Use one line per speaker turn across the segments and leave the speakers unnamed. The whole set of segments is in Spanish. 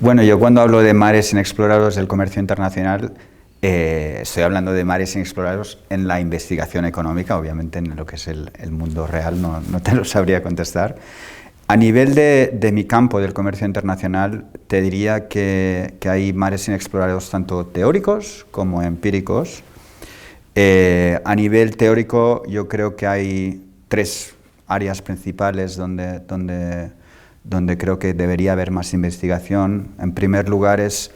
Bueno, yo cuando hablo de mares inexplorados del comercio internacional, estoy hablando de mares inexplorados en la investigación económica, obviamente en lo que es el mundo real no te lo sabría contestar. A nivel de mi campo del comercio internacional, te diría que hay mares inexplorados tanto teóricos como empíricos. A nivel teórico, yo creo que hay tres áreas principales donde creo que debería haber más investigación. En primer lugar es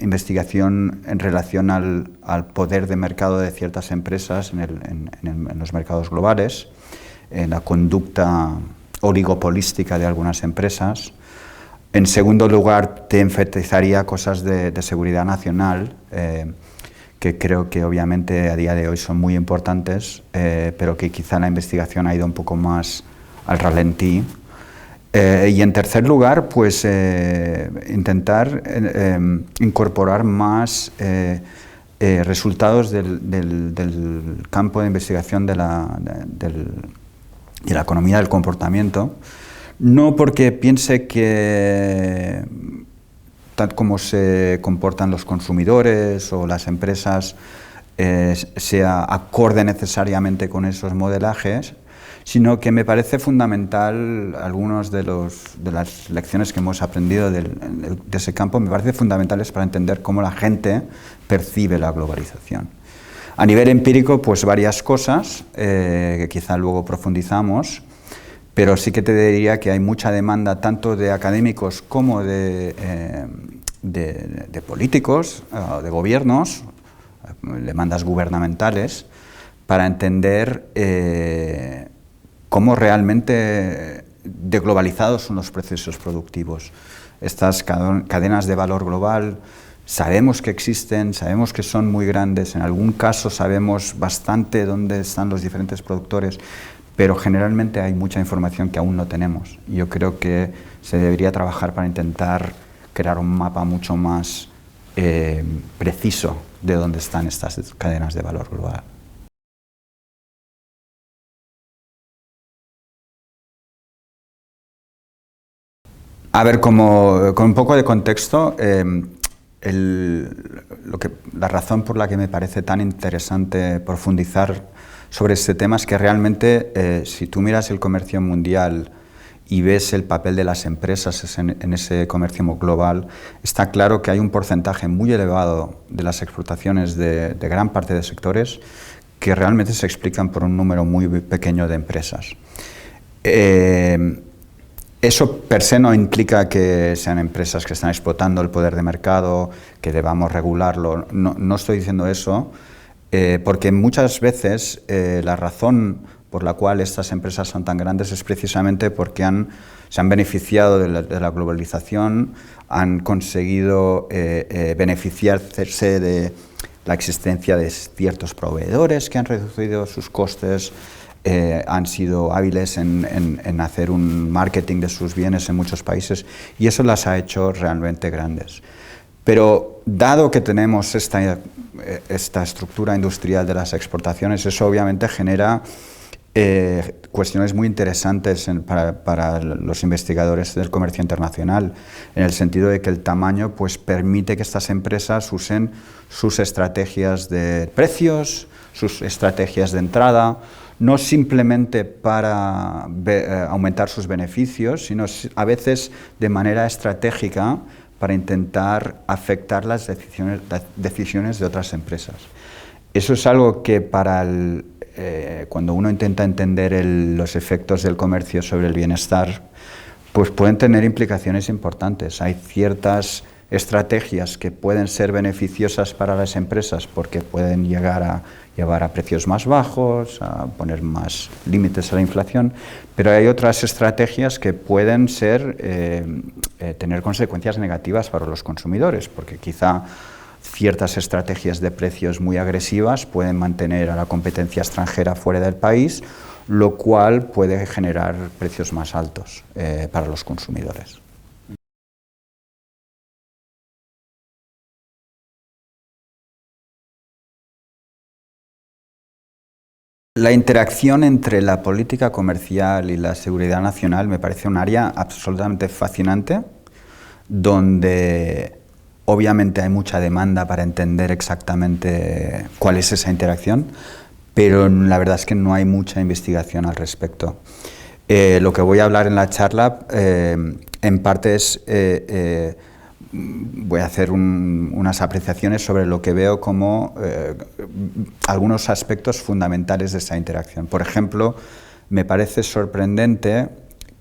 investigación en relación al poder de mercado de ciertas empresas en los mercados globales, en la conducta oligopolística de algunas empresas. En segundo lugar, te enfatizaría cosas de seguridad nacional, que creo que obviamente a día de hoy son muy importantes, pero que quizá la investigación ha ido un poco más al ralentí. Y en tercer lugar, pues intentar incorporar más resultados del campo de investigación de la economía del comportamiento, no porque piense que tal como se comportan los consumidores o las empresas sea acorde necesariamente con esos modelajes, sino que me parece fundamental, algunas de las lecciones que hemos aprendido de ese campo, me parece fundamentales para entender cómo la gente percibe la globalización. A nivel empírico, pues varias cosas, que quizá luego profundizamos, pero sí que te diría que hay mucha demanda tanto de académicos como de políticos, de gobiernos, demandas gubernamentales, para entender cómo realmente deglobalizados son los procesos productivos. Estas cadenas de valor global sabemos que existen, sabemos que son muy grandes, en algún caso sabemos bastante dónde están los diferentes productores, pero generalmente hay mucha información que aún no tenemos. Yo creo que se debería trabajar para intentar crear un mapa mucho más preciso de dónde están estas cadenas de valor global. A ver, con un poco de contexto, la razón por la que me parece tan interesante profundizar sobre este tema es que realmente, si tú miras el comercio mundial y ves el papel de las empresas en ese comercio global, está claro que hay un porcentaje muy elevado de las exportaciones de gran parte de sectores que realmente se explican por un número muy pequeño de empresas. Eso per se no implica que sean empresas que están explotando el poder de mercado, que debamos regularlo. No estoy diciendo eso, porque muchas veces la razón por la cual estas empresas son tan grandes es precisamente porque se han beneficiado de la globalización, han conseguido beneficiarse de la existencia de ciertos proveedores que han reducido sus costes, han sido hábiles en hacer un marketing de sus bienes en muchos países, y eso las ha hecho realmente grandes. Pero dado que tenemos esta estructura industrial de las exportaciones, eso obviamente genera cuestiones muy interesantes para los investigadores del comercio internacional, en el sentido de que el tamaño pues, permite que estas empresas usen sus estrategias de precios, sus estrategias de entrada, no simplemente para aumentar sus beneficios, sino a veces de manera estratégica para intentar afectar las decisiones de otras empresas. Eso es algo que cuando uno intenta entender los efectos del comercio sobre el bienestar, pues pueden tener implicaciones importantes. Hay ciertas estrategias que pueden ser beneficiosas para las empresas porque pueden llegar a llevar a precios más bajos, a poner más límites a la inflación, pero hay otras estrategias que pueden tener consecuencias negativas para los consumidores, porque quizá ciertas estrategias de precios muy agresivas pueden mantener a la competencia extranjera fuera del país, lo cual puede generar precios más altos para los consumidores. La interacción entre la política comercial y la seguridad nacional me parece un área absolutamente fascinante, donde obviamente hay mucha demanda para entender exactamente cuál es esa interacción, pero la verdad es que no hay mucha investigación al respecto. Lo que voy a hablar en la charla, en parte es, voy a hacer unas apreciaciones sobre lo que veo como algunos aspectos fundamentales de esa interacción. Por ejemplo, me parece sorprendente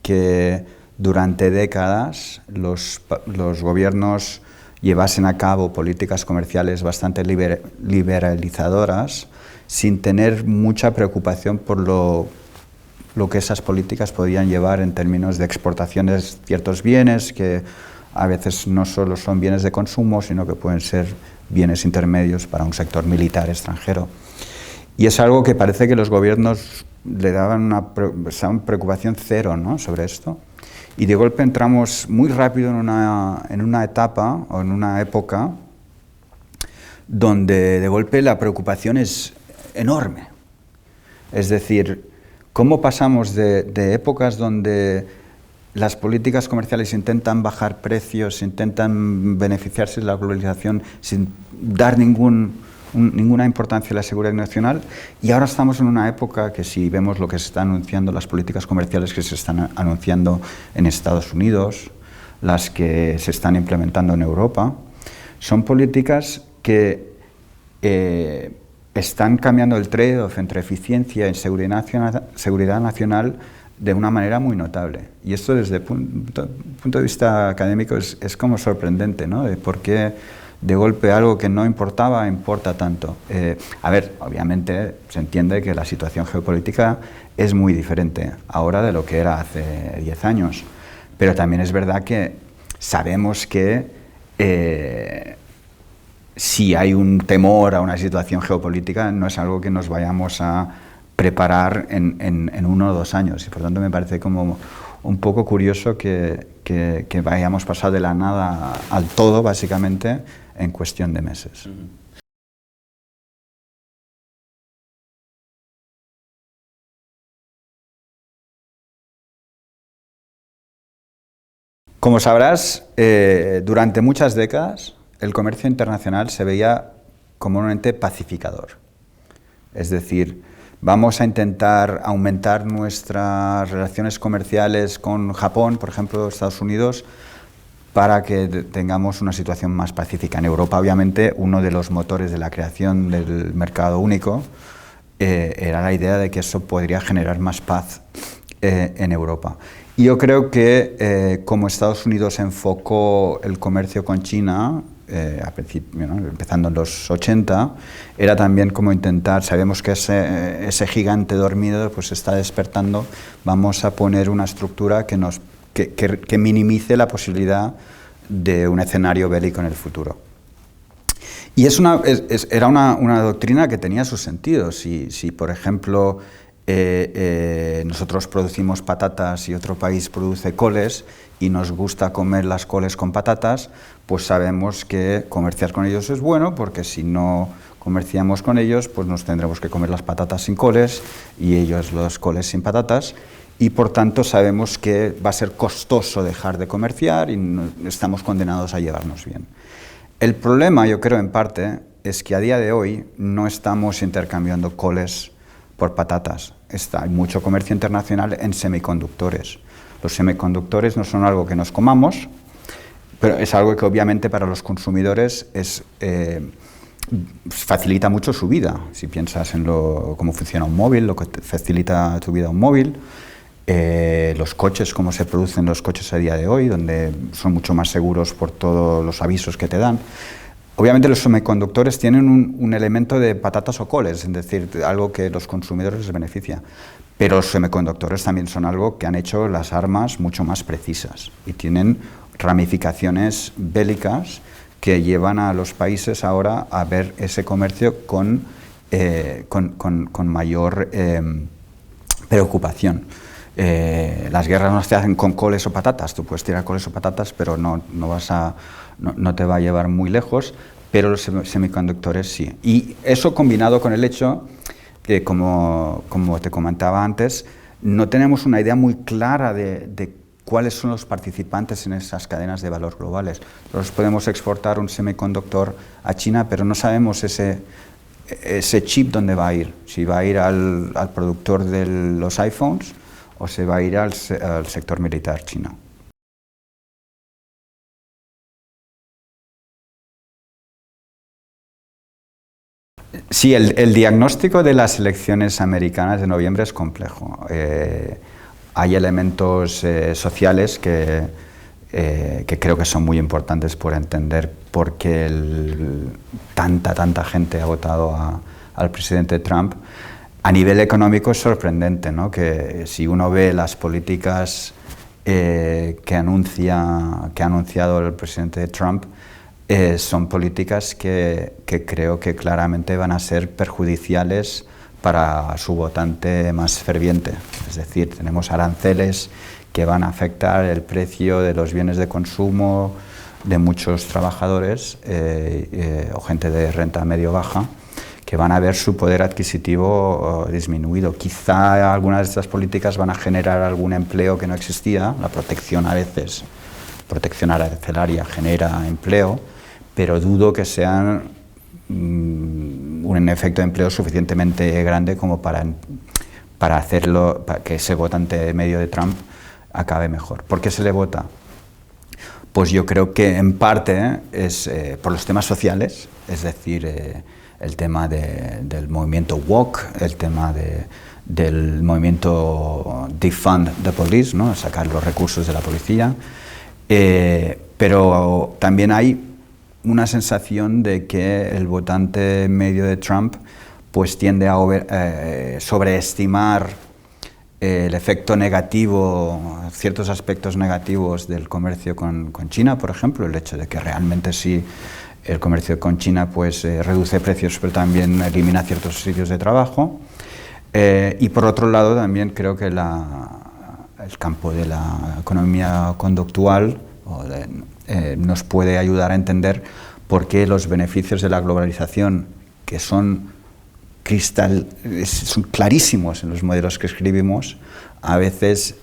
que durante décadas los gobiernos llevasen a cabo políticas comerciales bastante liberalizadoras sin tener mucha preocupación por lo que esas políticas podían llevar en términos de exportaciones de ciertos bienes, que a veces no solo son bienes de consumo, sino que pueden ser bienes intermedios para un sector militar extranjero. Y es algo que parece que los gobiernos le daban una preocupación cero, ¿no?, sobre esto. Y de golpe entramos muy rápido en una etapa o en una época donde de golpe la preocupación es enorme. Es decir, ¿cómo pasamos de épocas donde las políticas comerciales intentan bajar precios, intentan beneficiarse de la globalización sin dar ninguna importancia a la seguridad nacional, y ahora estamos en una época que, si vemos lo que se está anunciando, las políticas comerciales que se están anunciando en Estados Unidos, las que se están implementando en Europa, son políticas que están cambiando el trade-off entre eficiencia y seguridad nacional de una manera muy notable. Y esto, desde el punto de vista académico, es como sorprendente, ¿no?, de por qué de golpe algo que no importaba importa tanto. A ver, obviamente se entiende que la situación geopolítica es muy diferente ahora de lo que era hace 10 años, pero también es verdad que sabemos que si hay un temor a una situación geopolítica, no es algo que nos vayamos a preparar en 1 o 2 años, y por tanto me parece como un poco curioso que hayamos pasado de la nada al todo, básicamente, en cuestión de meses. Como sabrás, durante muchas décadas el comercio internacional se veía como un ente pacificador. Es decir, vamos a intentar aumentar nuestras relaciones comerciales con Japón, por ejemplo, Estados Unidos, para que tengamos una situación más pacífica. En Europa, obviamente, uno de los motores de la creación del mercado único era la idea de que eso podría generar más paz en Europa. Y yo creo que como Estados Unidos enfocó el comercio con China, al principio, ¿no?, empezando en los 80, era también como intentar, sabemos que ese gigante dormido pues está despertando, vamos a poner una estructura que minimice la posibilidad de un escenario bélico en el futuro. Y era una doctrina que tenía sus sentidos. Si por ejemplo, nosotros producimos patatas y otro país produce coles y nos gusta comer las coles con patatas, pues sabemos que comerciar con ellos es bueno, porque si no comerciamos con ellos, pues nos tendremos que comer las patatas sin coles y ellos los coles sin patatas, y por tanto sabemos que va a ser costoso dejar de comerciar y estamos condenados a llevarnos bien. El problema, yo creo, en parte, es que a día de hoy no estamos intercambiando coles por patatas. Hay mucho comercio internacional en semiconductores. Los semiconductores no son algo que nos comamos, pero es algo que obviamente para los consumidores facilita mucho su vida. Si piensas en cómo funciona un móvil, lo que facilita tu vida un móvil, los coches, cómo se producen los coches a día de hoy, donde son mucho más seguros por todos los avisos que te dan. Obviamente los semiconductores tienen un elemento de patatas o coles, es decir, algo que a los consumidores les beneficia. Pero los semiconductores también son algo que han hecho las armas mucho más precisas y tienen ramificaciones bélicas que llevan a los países ahora a ver ese comercio con mayor preocupación. Las guerras no se hacen con coles o patatas, tú puedes tirar coles o patatas, pero no te va a llevar muy lejos, pero los semiconductores sí. Y eso combinado con el hecho que, como te comentaba antes, no tenemos una idea muy clara de cuáles son los participantes en esas cadenas de valor globales. Nosotros podemos exportar un semiconductor a China, pero no sabemos ese chip dónde va a ir. Si va a ir al productor de los iPhones o se va a ir al sector militar chino. Sí, el diagnóstico de las elecciones americanas de noviembre es complejo. Hay elementos sociales que creo que son muy importantes por entender por qué tanta gente ha votado al presidente Trump. A nivel económico es sorprendente, ¿no?, que si uno ve las políticas que ha anunciado el presidente Trump, son políticas que creo que claramente van a ser perjudiciales para su votante más ferviente. Es decir, tenemos aranceles que van a afectar el precio de los bienes de consumo de muchos trabajadores o gente de renta medio-baja, que van a ver su poder adquisitivo disminuido. Quizá algunas de estas políticas van a generar algún empleo que no existía. La protección arancelaria genera empleo, pero dudo que sean un efecto de empleo suficientemente grande como para hacerlo, para que ese votante medio de Trump acabe mejor. ¿Por qué se le vota? Pues yo creo que en parte es por los temas sociales, es decir, el tema del movimiento woke, el tema del movimiento defund the police, ¿no?, sacar los recursos de la policía, pero también hay una sensación de que el votante medio de Trump pues tiende a sobreestimar el efecto negativo, ciertos aspectos negativos del comercio con China, por ejemplo, el hecho de que realmente sí el comercio con China pues reduce precios, pero también elimina ciertos sitios de trabajo. Y por otro lado también creo que el campo de la economía conductual nos puede ayudar a entender por qué los beneficios de la globalización, que son clarísimos en los modelos que escribimos, a veces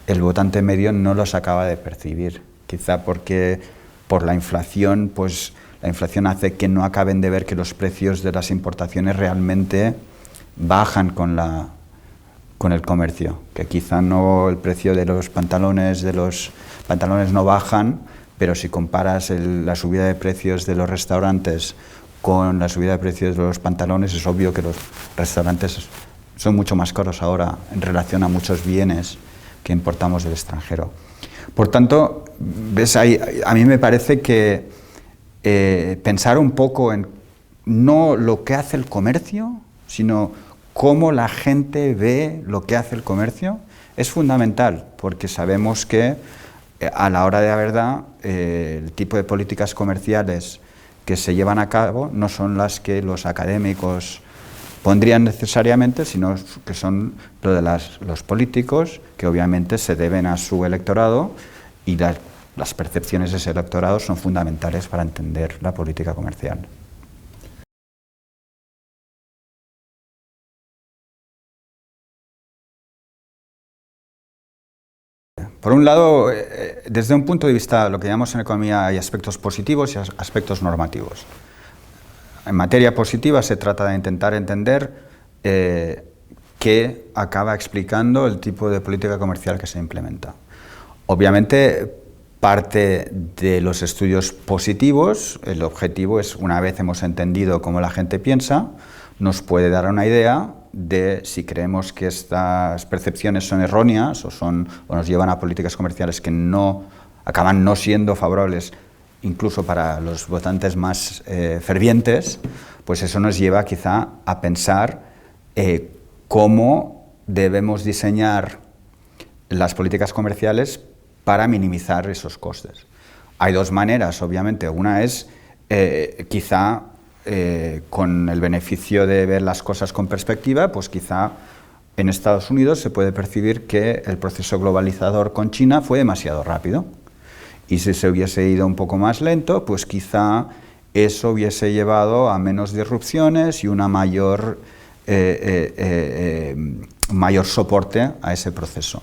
el votante medio no los acaba de percibir. Quizá porque por la inflación, pues la inflación hace que no acaben de ver que los precios de las importaciones realmente bajan con el comercio, que quizá no el precio de los pantalones no bajan, pero si comparas la subida de precios de los restaurantes con la subida de precios de los pantalones, es obvio que los restaurantes son mucho más caros ahora en relación a muchos bienes que importamos del extranjero. Por tanto, ves, a mí me parece que pensar un poco en no lo que hace el comercio, sino cómo la gente ve lo que hace el comercio, es fundamental, porque sabemos que a la hora de la verdad el tipo de políticas comerciales que se llevan a cabo no son las que los académicos pondrían necesariamente, sino que son lo de los políticos, que obviamente se deben a su electorado, y las percepciones de ese electorado son fundamentales para entender la política comercial. Por un lado, desde un punto de vista, lo que llamamos en economía, hay aspectos positivos y aspectos normativos. En materia positiva se trata de intentar entender qué acaba explicando el tipo de política comercial que se implementa. Obviamente, parte de los estudios positivos, el objetivo es, una vez hemos entendido cómo la gente piensa, nos puede dar una idea de si creemos que estas percepciones son erróneas o nos llevan a políticas comerciales que acaban no siendo favorables incluso para los votantes más fervientes, pues eso nos lleva quizá a pensar cómo debemos diseñar las políticas comerciales para minimizar esos costes. Hay dos maneras, obviamente. Una es quizá con el beneficio de ver las cosas con perspectiva, pues quizá en Estados Unidos se puede percibir que el proceso globalizador con China fue demasiado rápido. Y si se hubiese ido un poco más lento, pues quizá eso hubiese llevado a menos disrupciones y una mayor soporte a ese proceso.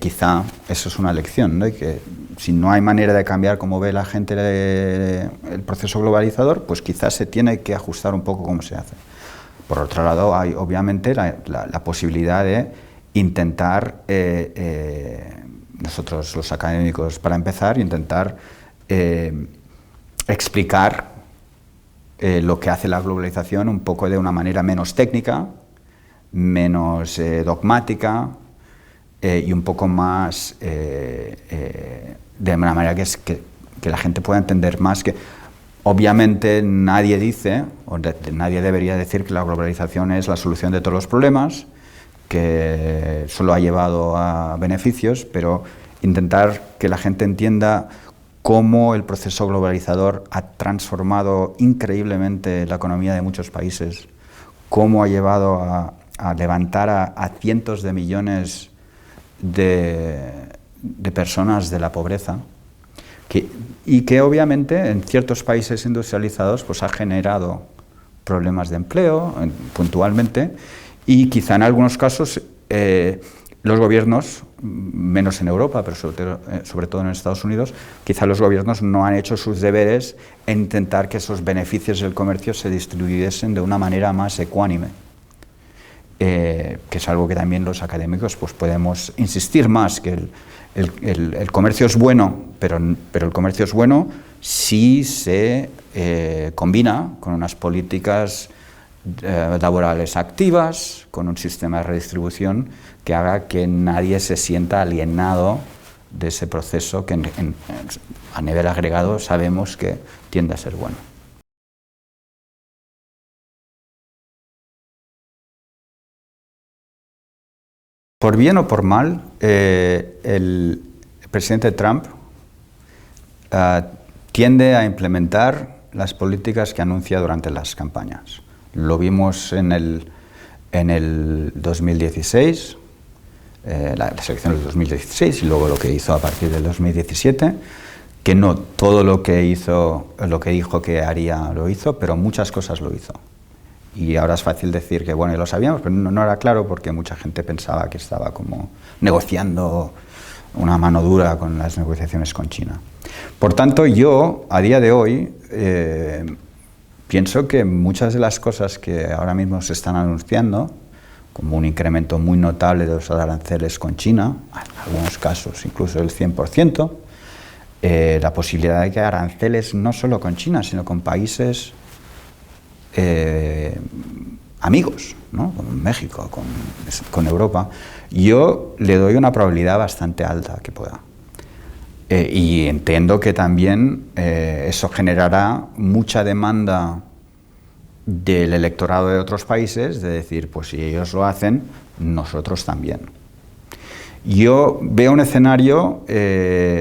quizá eso es una lección, ¿no? Y que si no hay manera de cambiar cómo ve la gente el proceso globalizador, pues quizás se tiene que ajustar un poco cómo se hace. Por otro lado, hay obviamente la posibilidad de intentar, nosotros los académicos, para empezar, intentar explicar lo que hace la globalización un poco de una manera menos técnica, menos dogmática, y un poco más de una manera que la gente pueda entender más. Que obviamente nadie dice, o nadie debería decir, que la globalización es la solución de todos los problemas, que solo ha llevado a beneficios, pero intentar que la gente entienda cómo el proceso globalizador ha transformado increíblemente la economía de muchos países, cómo ha llevado a levantar a cientos de millones de personas de la pobreza, y que obviamente en ciertos países industrializados pues ha generado problemas de empleo puntualmente, y quizá en algunos casos los gobiernos, menos en Europa, pero sobre todo en Estados Unidos, quizá los gobiernos no han hecho sus deberes en intentar que esos beneficios del comercio se distribuyesen de una manera más ecuánime. Que es algo que también los académicos pues podemos insistir más, que el comercio es bueno, pero el comercio es bueno si se combina con unas políticas laborales activas, con un sistema de redistribución que haga que nadie se sienta alienado de ese proceso que a nivel agregado sabemos que tiende a ser bueno. Por bien o por mal, el presidente Trump tiende a implementar las políticas que anuncia durante las campañas. Lo vimos en el 2016, las elecciones del 2016, y luego lo que hizo a partir del 2017, que no todo lo que dijo que haría lo hizo, pero muchas cosas lo hizo. Y ahora es fácil decir que, bueno, ya lo sabíamos, pero no era claro, porque mucha gente pensaba que estaba como negociando una mano dura con las negociaciones con China. Por tanto, yo, a día de hoy, pienso que muchas de las cosas que ahora mismo se están anunciando, como un incremento muy notable de los aranceles con China, en algunos casos incluso del 100%, la posibilidad de que aranceles no solo con China, sino con países amigos, ¿no? Con México, con Europa, yo le doy una probabilidad bastante alta que pueda. Y entiendo que también eso generará mucha demanda del electorado de otros países, de decir, pues si ellos lo hacen, nosotros también. Yo veo un escenario,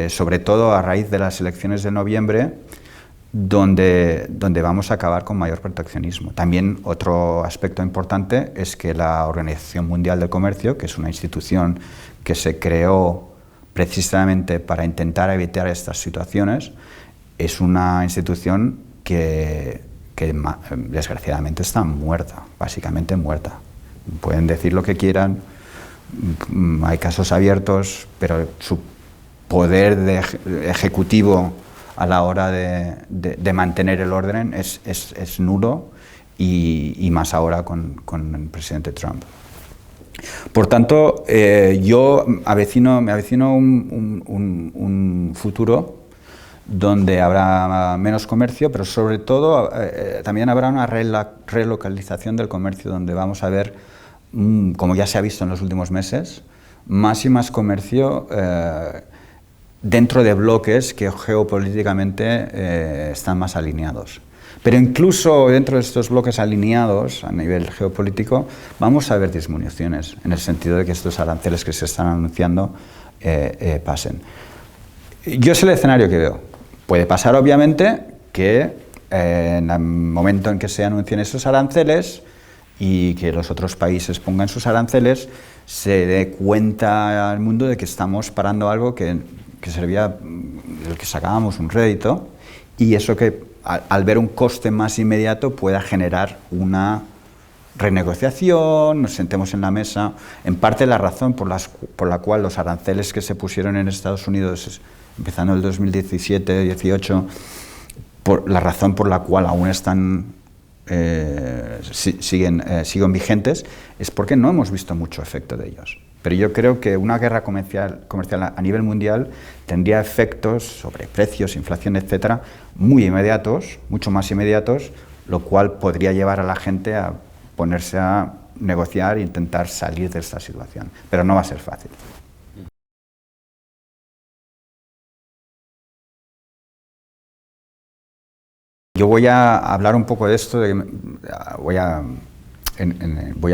sobre todo a raíz de las elecciones de noviembre, donde vamos a acabar con mayor proteccionismo. También otro aspecto importante es que la Organización Mundial del Comercio, que es una institución que se creó precisamente para intentar evitar estas situaciones, es una institución que desgraciadamente está muerta, básicamente muerta. Pueden decir lo que quieran, hay casos abiertos, pero su poder ejecutivo a la hora de mantener el orden es nulo, y más ahora con el presidente Trump. Por tanto, yo me avecino un futuro donde habrá menos comercio, pero sobre todo también habrá una relocalización del comercio, donde vamos a ver, como ya se ha visto en los últimos meses, más y más comercio dentro de bloques que geopolíticamente están más alineados. Pero incluso dentro de estos bloques alineados a nivel geopolítico vamos a ver disminuciones, en el sentido de que estos aranceles que se están anunciando pasen. Yo es el escenario que veo. Puede pasar, obviamente, que en el momento en que se anuncien esos aranceles y que los otros países pongan sus aranceles, se dé cuenta al mundo de que estamos parando algo que servía, del que sacábamos un rédito, y eso que al ver un coste más inmediato pueda generar una renegociación, nos sentemos en la mesa. En parte la razón por la cual los aranceles que se pusieron en Estados Unidos empezando el 2017-18, la razón por la cual aún están siguen vigentes, es porque no hemos visto mucho efecto de ellos. Pero yo creo que una guerra comercial a nivel mundial tendría efectos sobre precios, inflación, etcétera, muy inmediatos, mucho más inmediatos, lo cual podría llevar a la gente a ponerse a negociar e intentar salir de esta situación. Pero no va a ser fácil. Yo voy a hablar un poco de esto, voy a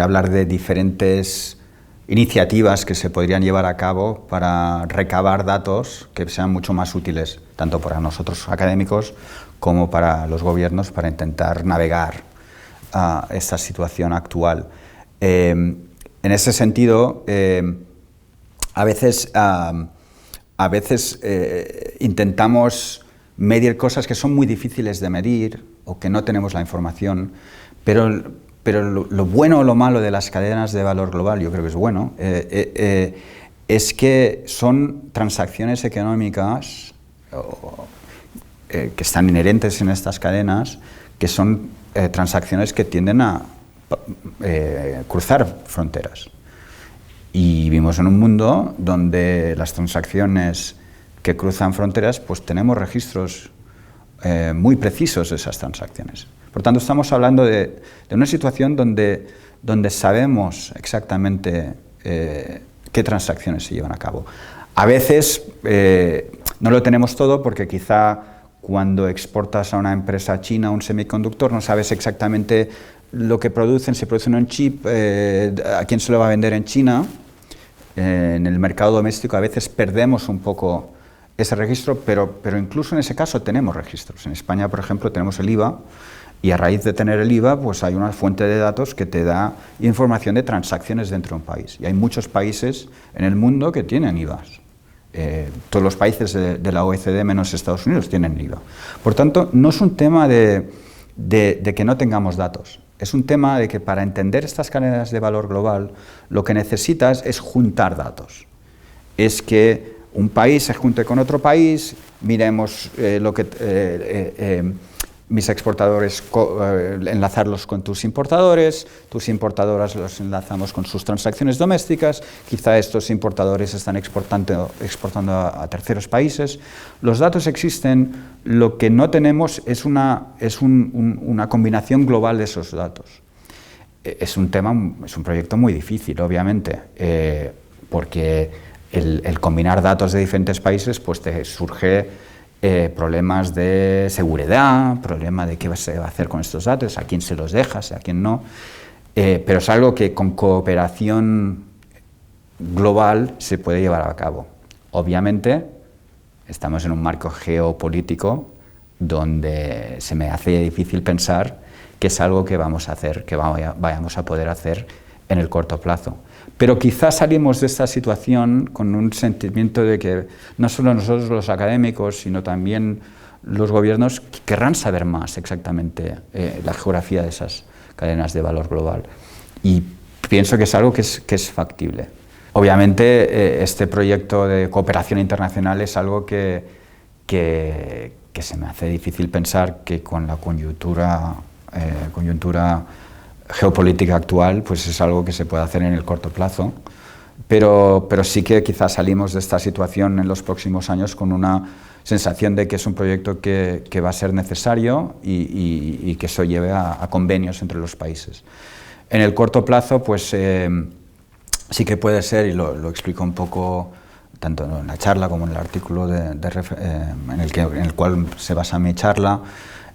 hablar de diferentes iniciativas que se podrían llevar a cabo para recabar datos que sean mucho más útiles, tanto para nosotros académicos como para los gobiernos, para intentar navegar esta situación actual. En ese sentido, a veces intentamos medir cosas que son muy difíciles de medir o que no tenemos la información, pero lo bueno o lo malo de las cadenas de valor global, yo creo que es bueno, es que son transacciones económicas que están inherentes en estas cadenas, que son transacciones que tienden a cruzar fronteras. Y vivimos en un mundo donde las transacciones que cruzan fronteras, pues tenemos registros muy precisos de esas transacciones. Por tanto, estamos hablando de una situación donde sabemos exactamente qué transacciones se llevan a cabo. A veces no lo tenemos todo porque quizá cuando exportas a una empresa china un semiconductor no sabes exactamente lo que producen, si producen un chip, a quién se lo va a vender en China. En el mercado doméstico a veces perdemos un poco ese registro, pero incluso en ese caso tenemos registros. En España, por ejemplo, tenemos el IVA, y a raíz de tener el IVA, pues hay una fuente de datos que te da información de transacciones dentro de un país. Y hay muchos países en el mundo que tienen IVAs. Todos los países de la OECD, menos Estados Unidos, tienen IVA. Por tanto, no es un tema de que no tengamos datos. Es un tema de que para entender estas cadenas de valor global, lo que necesitas es juntar datos. Es que un país se junte con otro país, miremos mis exportadores, enlazarlos con tus importadoras los enlazamos con sus transacciones domésticas, quizá estos importadores están exportando a terceros países. Los datos existen, lo que no tenemos es una combinación global de esos datos. Es un proyecto muy difícil, obviamente, porque el combinar datos de diferentes países, pues te surge problemas de seguridad, problema de qué se va a hacer con estos datos, a quién se los dejas, a quién no, pero es algo que con cooperación global se puede llevar a cabo. Obviamente, estamos en un marco geopolítico donde se me hace difícil pensar que es algo que vamos a hacer, que vayamos a poder hacer en el corto plazo. Pero quizás salimos de esta situación con un sentimiento de que no solo nosotros los académicos, sino también los gobiernos querrán saber más exactamente la geografía de esas cadenas de valor global. Y pienso que es algo que es factible. Obviamente, este proyecto de cooperación internacional es algo que se me hace difícil pensar que con la coyuntura geopolítica actual, pues es algo que se puede hacer en el corto plazo, pero sí que quizás salimos de esta situación en los próximos años con una sensación de que es un proyecto que va a ser necesario y que eso lleve a convenios entre los países. En el corto plazo, pues sí que puede ser, y lo explico un poco tanto en la charla como en el artículo en el cual se basa mi charla.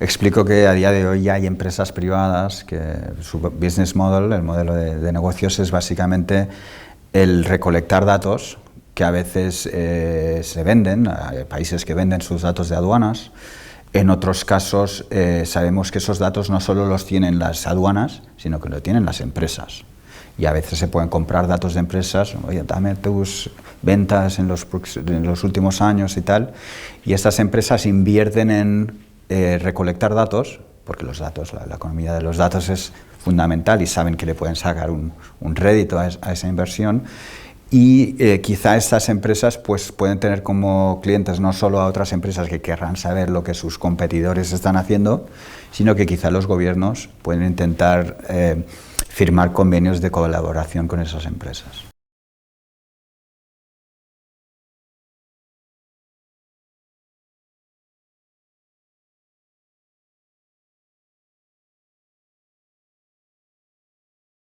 Explico que a día de hoy ya hay empresas privadas que su business model, el modelo de negocios, es básicamente el recolectar datos que a veces se venden, hay países que venden sus datos de aduanas. En otros casos sabemos que esos datos no solo los tienen las aduanas, sino que lo tienen las empresas. Y a veces se pueden comprar datos de empresas, oye, dame tus ventas en los últimos años y tal, y estas empresas invierten en recolectar datos porque los datos, la economía de los datos es fundamental y saben que le pueden sacar un rédito a esa inversión. Y quizá estas empresas pues, pueden tener como clientes no solo a otras empresas que querrán saber lo que sus competidores están haciendo, sino que quizá los gobiernos pueden intentar firmar convenios de colaboración con esas empresas.